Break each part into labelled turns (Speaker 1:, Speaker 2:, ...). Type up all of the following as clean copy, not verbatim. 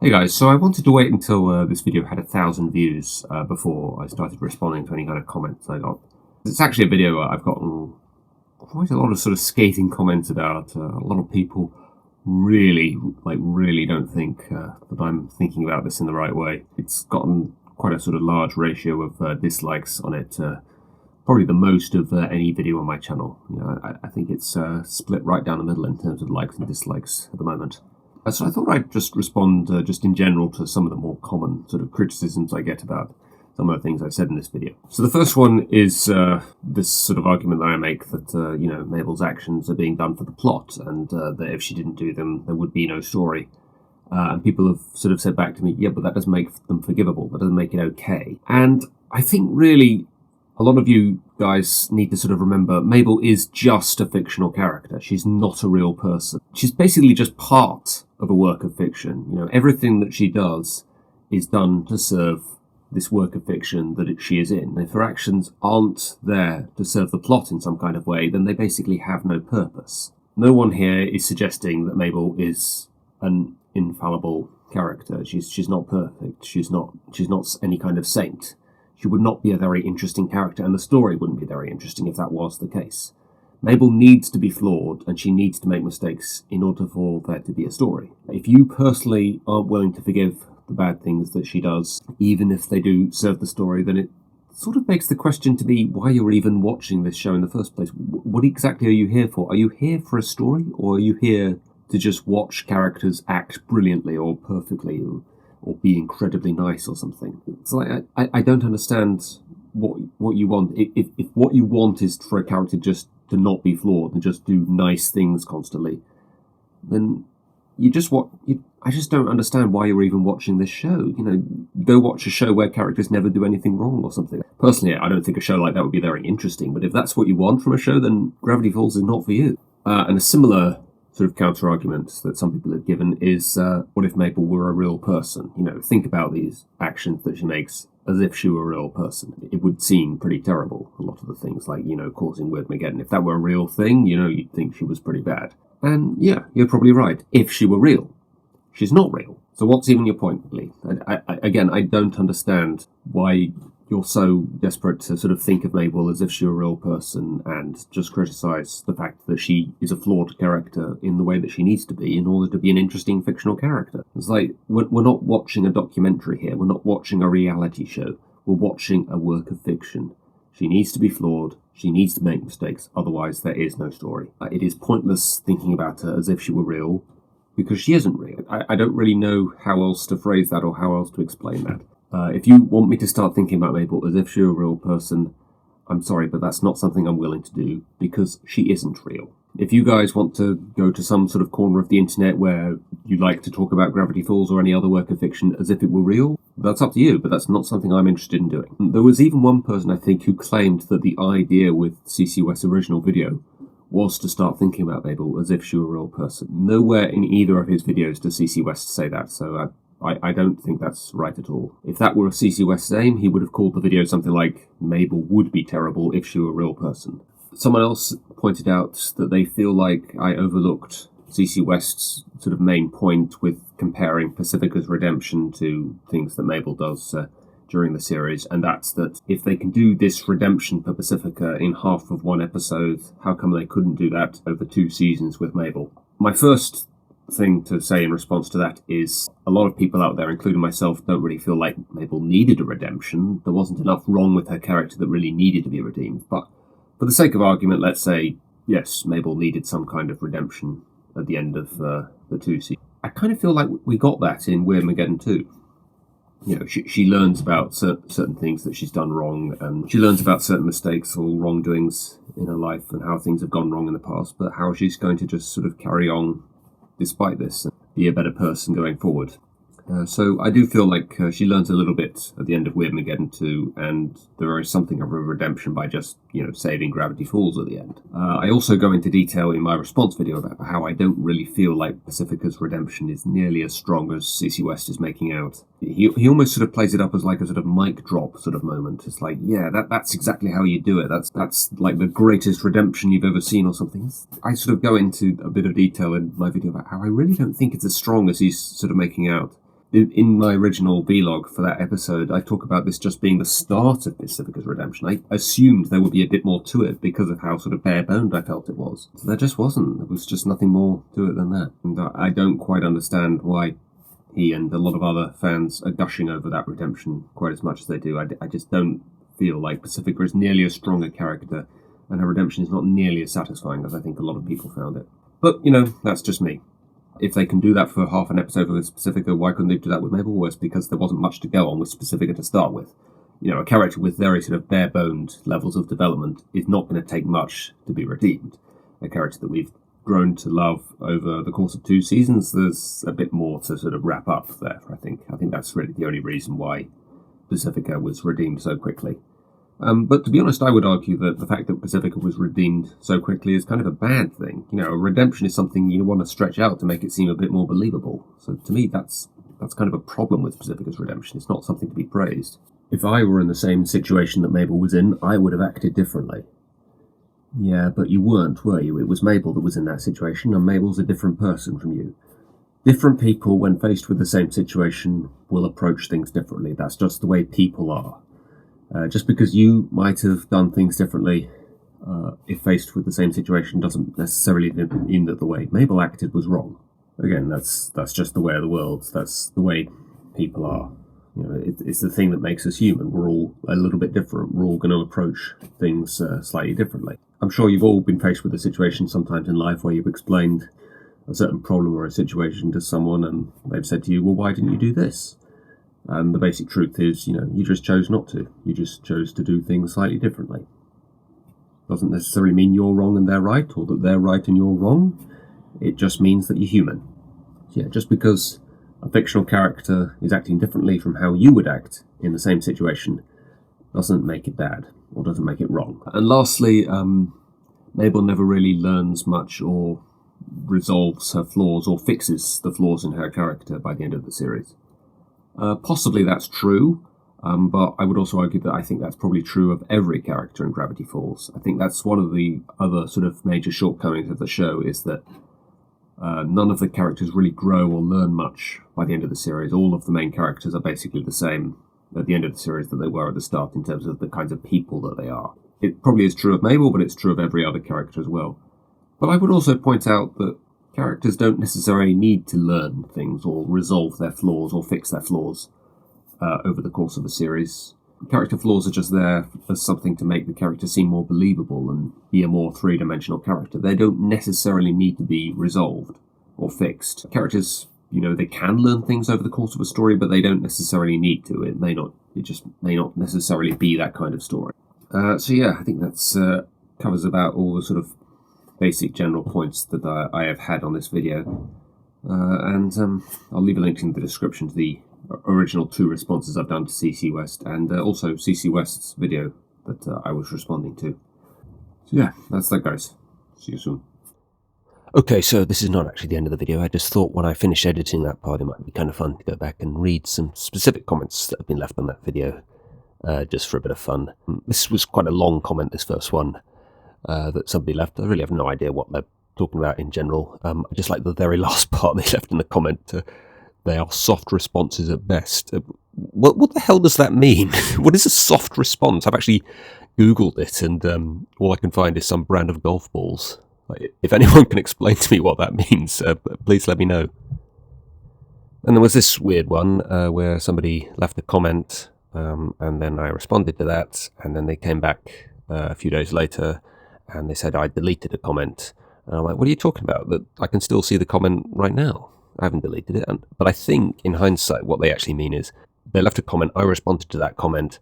Speaker 1: Hey guys, so I wanted to wait until this video had 1,000 views before I started responding to any kind of comments I got. It's actually a video I've gotten quite a lot of sort of scathing comments about. A lot of people really don't think that I'm thinking about this in the right way. It's gotten quite a sort of large ratio of dislikes on it, probably the most of any video on my channel. You know, I think it's split right down the middle in terms of likes and dislikes at the moment. So I thought I'd just respond just in general to some of the more common sort of criticisms I get about some of the things I've said in this video. So the first one is this sort of argument that I make that, Mabel's actions are being done for the plot and that if she didn't do them, there would be no story. And people have sort of said back to me, yeah, but that doesn't make them forgivable. That doesn't make it okay. And I think really a lot of you guys need to sort of remember Mabel is just a fictional character. She's not a real person. She's basically just part of a work of fiction. You know, everything that she does is done to serve this work of fiction that she is in. If her actions aren't there to serve the plot in some kind of way, then they basically have no purpose. No one here is suggesting that Mabel is an infallible character. She's not perfect. She's not any kind of saint. She would not be a very interesting character, and the story wouldn't be very interesting if that was the case. Mabel needs to be flawed, and she needs to make mistakes in order for there to be a story. If you personally aren't willing to forgive the bad things that she does, even if they do serve the story, then it sort of begs the question to me why you're even watching this show in the first place. What exactly are you here for? Are you here for a story, or are you here to just watch characters act brilliantly or perfectly, or be incredibly nice or something? It's like, I don't understand what you want. If what you want is for a character just to not be flawed and just do nice things constantly, then I just don't understand why you're even watching this show. You know, go watch a show where characters never do anything wrong or something. Personally, I don't think a show like that would be very interesting, but if that's what you want from a show, then Gravity Falls is not for you. And a similar sort of counter-argument that some people have given is, what if Mabel were a real person? You know, think about these actions that she makes as if she were a real person. It would seem pretty terrible, a lot of the things, like, you know, causing Wyrmageddon. If that were a real thing, you know, you'd think she was pretty bad. And yeah, you're probably right. If she were real. She's not real. So what's even your point, Lee? I don't understand why you're so desperate to sort of think of Mabel as if she were a real person and just criticize the fact that she is a flawed character in the way that she needs to be in order to be an interesting fictional character. It's like, we're not watching a documentary here. We're not watching a reality show. We're watching a work of fiction. She needs to be flawed. She needs to make mistakes. Otherwise, there is no story. It is pointless thinking about her as if she were real, because she isn't real. I don't really know how else to phrase that or how else to explain that. If you want me to start thinking about Mabel as if she were a real person, I'm sorry, but that's not something I'm willing to do, because she isn't real. If you guys want to go to some sort of corner of the internet where you like to talk about Gravity Falls or any other work of fiction as if it were real, that's up to you, but that's not something I'm interested in doing. There was even one person, I think, who claimed that the idea with CC West's original video was to start thinking about Mabel as if she were a real person. Nowhere in either of his videos does CC West say that, so I don't think that's right at all. If that were CC West's aim, he would have called the video something like, Mabel would be terrible if she were a real person. Someone else pointed out that they feel like I overlooked CC West's sort of main point with comparing Pacifica's redemption to things that Mabel does during the series, and that's that if they can do this redemption for Pacifica in half of one episode, how come they couldn't do that over 2 seasons with Mabel? My first thing to say in response to that is a lot of people out there, including myself, don't really feel like Mabel needed a redemption. There wasn't enough wrong with her character that really needed to be redeemed. But for the sake of argument, let's say, yes, Mabel needed some kind of redemption at the end of the 2 seasons. I kind of feel like we got that in Wyrmageddon 2. You know, she learns about certain things that she's done wrong, and she learns about certain mistakes or wrongdoings in her life and how things have gone wrong in the past, but how she's going to just sort of carry on despite this and be a better person going forward. So I do feel like she learns a little bit at the end of Wyrmageddon 2, and there is something of a redemption by just, saving Gravity Falls at the end. I also go into detail in my response video about how I don't really feel like Pacifica's redemption is nearly as strong as CC West is making out. He almost sort of plays it up as like a sort of mic drop sort of moment. It's like, yeah, that's exactly how you do it. That's like the greatest redemption you've ever seen or something. I sort of go into a bit of detail in my video about how I really don't think it's as strong as he's sort of making out. In my original vlog for that episode, I talk about this just being the start of Pacifica's redemption. I assumed there would be a bit more to it because of how sort of bare-boned I felt it was. So there just wasn't. There was just nothing more to it than that. And I don't quite understand why he and a lot of other fans are gushing over that redemption quite as much as they do. I just don't feel like Pacifica is nearly as strong a character, and her redemption is not nearly as satisfying as I think a lot of people found it. But, that's just me. If they can do that for half an episode with Pacifica, why couldn't they do that with Mabel? Well, it's because there wasn't much to go on with Pacifica to start with. A character with very sort of bare-boned levels of development is not going to take much to be redeemed. A character that we've grown to love over the course of 2 seasons, there's a bit more to sort of wrap up there, I think. I think that's really the only reason why Pacifica was redeemed so quickly. But to be honest, I would argue that the fact that Pacifica was redeemed so quickly is kind of a bad thing. A redemption is something you want to stretch out to make it seem a bit more believable. So to me, that's kind of a problem with Pacifica's redemption. It's not something to be praised. If I were in the same situation that Mabel was in, I would have acted differently. Yeah, but you weren't, were you? It was Mabel that was in that situation, and Mabel's a different person from you. Different people, when faced with the same situation, will approach things differently. That's just the way people are. Just because you might have done things differently if faced with the same situation doesn't necessarily mean that the way Mabel acted was wrong. Again, that's just the way of the world. That's the way people are. It's the thing that makes us human. We're all a little bit different. We're all going to approach things slightly differently. I'm sure you've all been faced with a situation sometimes in life where you've explained a certain problem or a situation to someone and they've said to you, well, why didn't you do this? And the basic truth is, you just chose not to. You just chose to do things slightly differently. Doesn't necessarily mean you're wrong and they're right, or that they're right and you're wrong. It just means that you're human. Yeah, just because a fictional character is acting differently from how you would act in the same situation doesn't make it bad, or doesn't make it wrong. And lastly, Mabel never really learns much or resolves her flaws or fixes the flaws in her character by the end of the series. Possibly that's true, but I would also argue that I think that's probably true of every character in Gravity Falls. I think that's one of the other sort of major shortcomings of the show, is that none of the characters really grow or learn much by the end of the series. All of the main characters are basically the same at the end of the series that they were at the start in terms of the kinds of people that they are. It probably is true of Mabel, but it's true of every other character as well. But I would also point out that characters don't necessarily need to learn things or resolve their flaws or fix their flaws over the course of a series. Character flaws are just there as something to make the character seem more believable and be a more three-dimensional character. They don't necessarily need to be resolved or fixed. Characters, they can learn things over the course of a story, but they don't necessarily need to. It just may not necessarily be that kind of story. So yeah, I think that's covers about all the sort of basic general points that I have had on this video. And I'll leave a link in the description to the original 2 responses I've done to CC West, and also CC West's video that I was responding to. So yeah, that's that, guys. See you soon. Okay, so this is not actually the end of the video. I just thought when I finish editing that part, it might be kind of fun to go back and read some specific comments that have been left on that video, just for a bit of fun. This was quite a long comment, this first one, that somebody left. I really have no idea what they're talking about in general. I just like the very last part they left in the comment. They are soft responses at best. What the hell does that mean? What is a soft response? I've actually Googled it, and all I can find is some brand of golf balls. If anyone can explain to me what that means, please let me know. And there was this weird one where somebody left a comment, and then I responded to that, and then they came back a few days later, and they said I deleted a comment. And I'm like, what are you talking about? That I can still see the comment right now. I haven't deleted it. But I think, in hindsight, what they actually mean is they left a comment, I responded to that comment,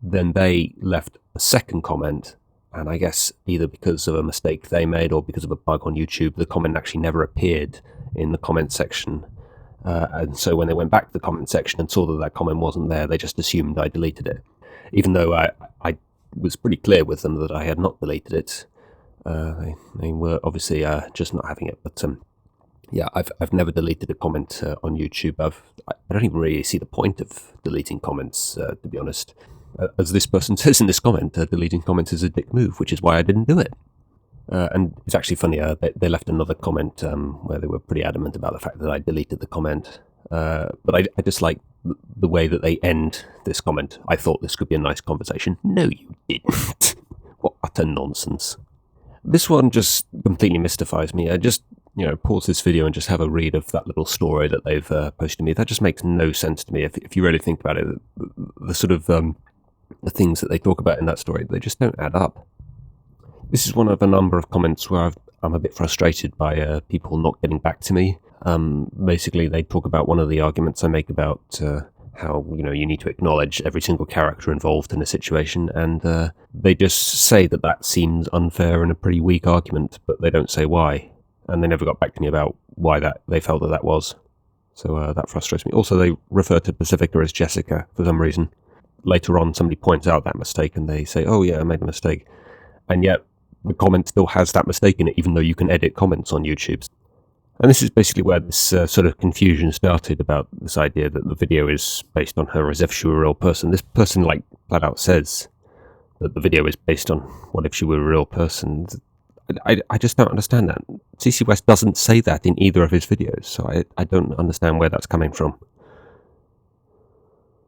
Speaker 1: then they left a second comment, and I guess either because of a mistake they made or because of a bug on YouTube, the comment actually never appeared in the comment section. And so when they went back to the comment section and saw that that comment wasn't there, they just assumed I deleted it. Even though I was pretty clear with them that I had not deleted it. They were obviously just not having it. But yeah, I've never deleted a comment on YouTube. I don't even really see the point of deleting comments, to be honest. As this person says in this comment, deleting comments is a dick move, which is why I didn't do it. And it's actually funny, they left another comment where they were pretty adamant about the fact that I deleted the comment.
Speaker 2: But I just like the way that they end this comment. I thought this could be a nice conversation. No, you didn't. What utter nonsense. This one just completely mystifies me. I just, pause this video and just have a read of that little story that they've posted to me. That just makes no sense to me. If you really think about it, the sort of the things that they talk about in that story, they just don't add up. This is one of a number of comments where I'm a bit frustrated by people not getting back to me. Basically, they talk about one of the arguments I make about how you need to acknowledge every single character involved in a situation, and they just say that seems unfair and a pretty weak argument, but they don't say why, and they never got back to me about why they felt that was. So that frustrates me. Also, they refer to Pacifica as Jessica for some reason. Later on, somebody points out that mistake, and they say, "Oh yeah, I made a mistake," and yet the comment still has that mistake in it, even though you can edit comments on YouTube. And this is basically where this sort of confusion started about this idea that the video is based on her as if she were a real person. This person, flat out says that the video is based on what if she were a real person. I just don't understand that. CC West doesn't say that in either of his videos, so I don't understand where that's coming from.